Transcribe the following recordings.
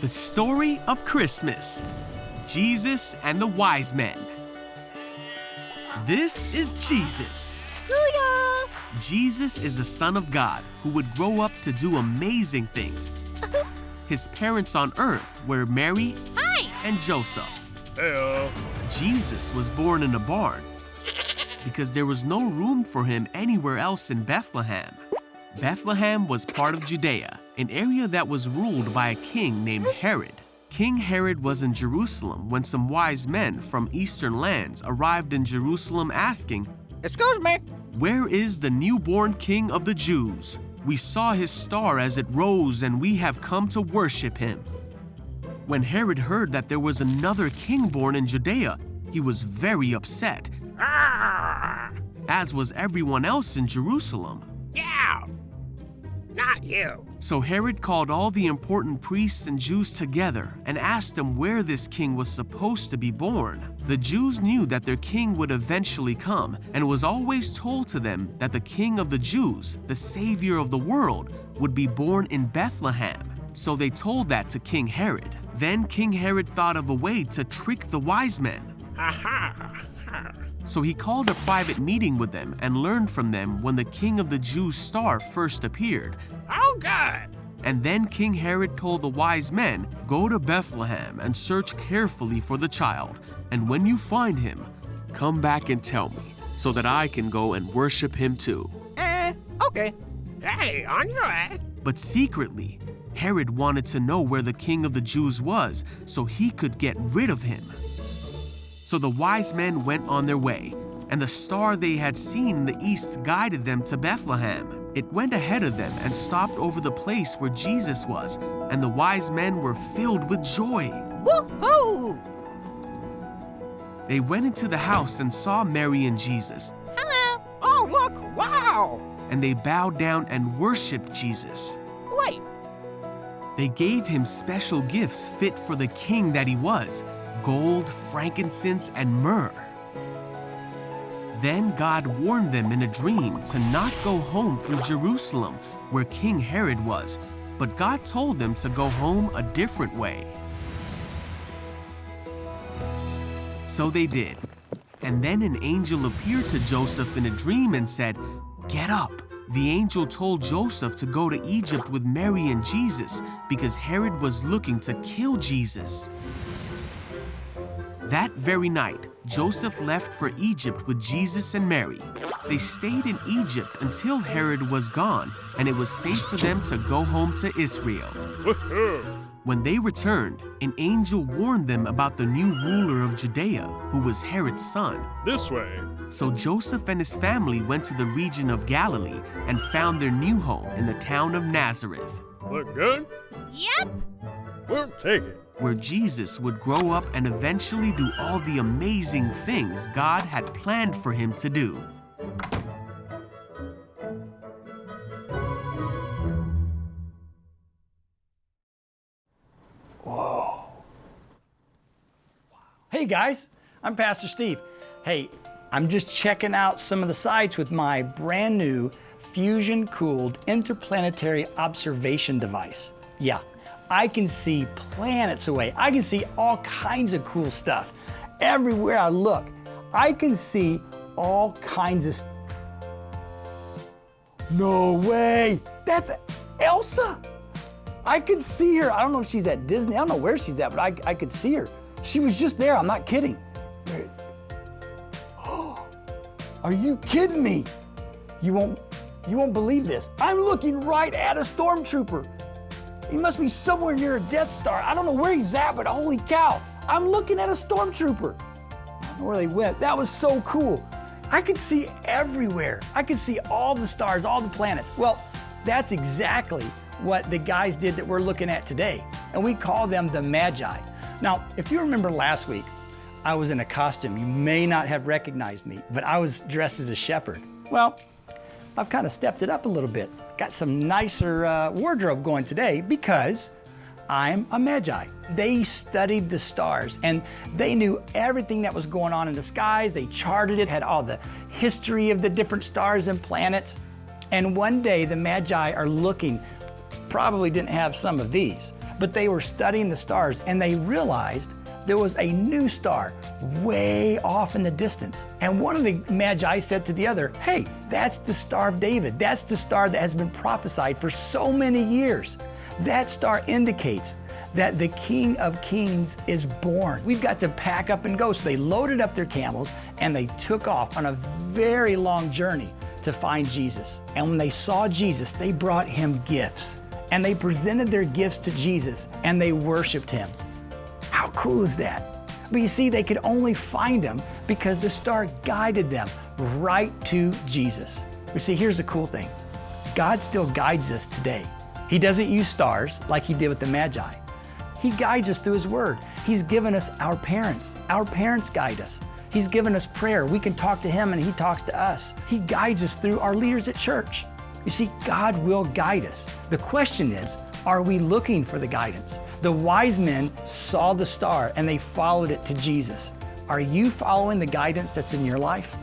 The story of Christmas. Jesus and the wise men. This is Jesus. Booyah! Jesus is the Son of God who would grow up to do amazing things. His parents on earth were Mary and Joseph. Heyo. Jesus was born in a barn because there was no room for him anywhere else in Bethlehem. Bethlehem was part of Judea, an area that was ruled by a king named Herod. King Herod was in Jerusalem when some wise men from eastern lands arrived in Jerusalem asking, Excuse me. "Where is the newborn king of the Jews? We saw his star as it rose and we have come to worship him." When Herod heard that there was another king born in Judea, he was very upset, as was everyone else in Jerusalem. Yeah. Not you. So Herod called all the important priests and Jews together and asked them where this king was supposed to be born. The Jews knew that their king would eventually come, and it was always told to them that the king of the Jews, the savior of the world, would be born in Bethlehem. So they told that to King Herod. Then King Herod thought of a way to trick the wise men. So he called a private meeting with them and learned from them when the king of the Jews' star first appeared. Oh, good. And then King Herod told the wise men, "Go to Bethlehem and search carefully for the child, and when you find him, come back and tell me, so that I can go and worship him too." Okay. Hey, on your way. But secretly, Herod wanted to know where the king of the Jews was so he could get rid of him. So the wise men went on their way, and the star they had seen in the east guided them to Bethlehem. It went ahead of them and stopped over the place where Jesus was, and the wise men were filled with joy. Woohoo! They went into the house and saw Mary and Jesus, Hello. Oh, look. Wow. and they bowed down and worshiped Jesus. Wait. They gave him special gifts fit for the king that he was: gold, frankincense, and myrrh. Then God warned them in a dream to not go home through Jerusalem, where King Herod was, but God told them to go home a different way. So they did. And then an angel appeared to Joseph in a dream and said, "Get up." The angel told Joseph to go to Egypt with Mary and Jesus because Herod was looking to kill Jesus. That very night, Joseph left for Egypt with Jesus and Mary. They stayed in Egypt until Herod was gone, and it was safe for them to go home to Israel. When they returned, an angel warned them about the new ruler of Judea, who was Herod's son. This way. So Joseph and his family went to the region of Galilee and found their new home in the town of Nazareth, Look good? Yep. We'll take it. where Jesus would grow up and eventually do all the amazing things God had planned for him to do. Hey guys, I'm Pastor Steve. Hey, I'm just checking out some of the sites with my brand new fusion-cooled interplanetary observation device. Yeah, I can see planets away. I can see all kinds of cool stuff. Everywhere I look, I can see all kinds of No way! That's Elsa! I could see her. I don't know if she's at Disney. I don't know where she's at, but I could see her. She was just there. I'm not kidding. Are you kidding me? You won't believe this. I'm looking right at a stormtrooper. He must be somewhere near a Death Star. I don't know where he's at, but holy cow, I'm looking at a stormtrooper. I don't know where they went. That was so cool. I could see everywhere. I could see all the stars, all the planets. Well, that's exactly what the guys did that we're looking at today, and we call them the Magi. Now, if you remember last week, I was in a costume. You may not have recognized me, but I was dressed as a shepherd. Well, I've kind of stepped it up a little bit. Got some nicer wardrobe going today because I'm a Magi. They studied the stars and they knew everything that was going on in the skies. They charted it, had all the history of the different stars and planets. And one day the Magi are looking, probably didn't have some of these, But they were studying the stars and they realized there was a new star way off in the distance. And one of the Magi said to the other, hey, that's the Star of David. That's the star that has been prophesied for so many years. That star indicates that the King of Kings is born. We've got to pack up and go. So they loaded up their camels and they took off on a very long journey to find Jesus. And when they saw Jesus, they brought him gifts. And they presented their gifts to Jesus and they worshiped him. How cool is that? But you see, they could only find him because the star guided them right to Jesus. You see, here's the cool thing. God still guides us today. He doesn't use stars like he did with the Magi. He guides us through his word. He's given us our parents. Our parents guide us. He's given us prayer. We can talk to him and he talks to us. He guides us through our leaders at church. You see, God will guide us. The question is, are we looking for the guidance? The wise men saw the star and they followed it to Jesus. Are you following the guidance that's in your life?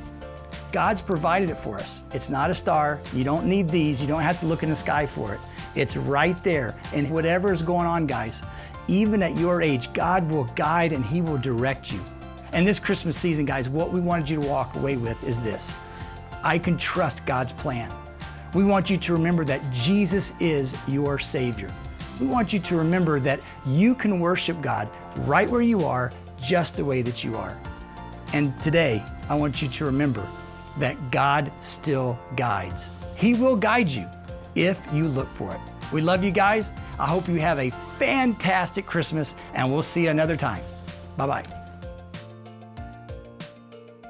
God's provided it for us. It's not a star. You don't need these. You don't have to look in the sky for it. It's right there. And whatever is going on, guys, even at your age, God will guide and he will direct you. And this Christmas season, guys, what we wanted you to walk away with is this. I can trust God's plan. We want you to remember that Jesus is your Savior. We want you to remember that you can worship God right where you are, just the way that you are. And today, I want you to remember that God still guides. He will guide you if you look for it. We love you guys. I hope you have a fantastic Christmas, and we'll see you another time. Bye-bye.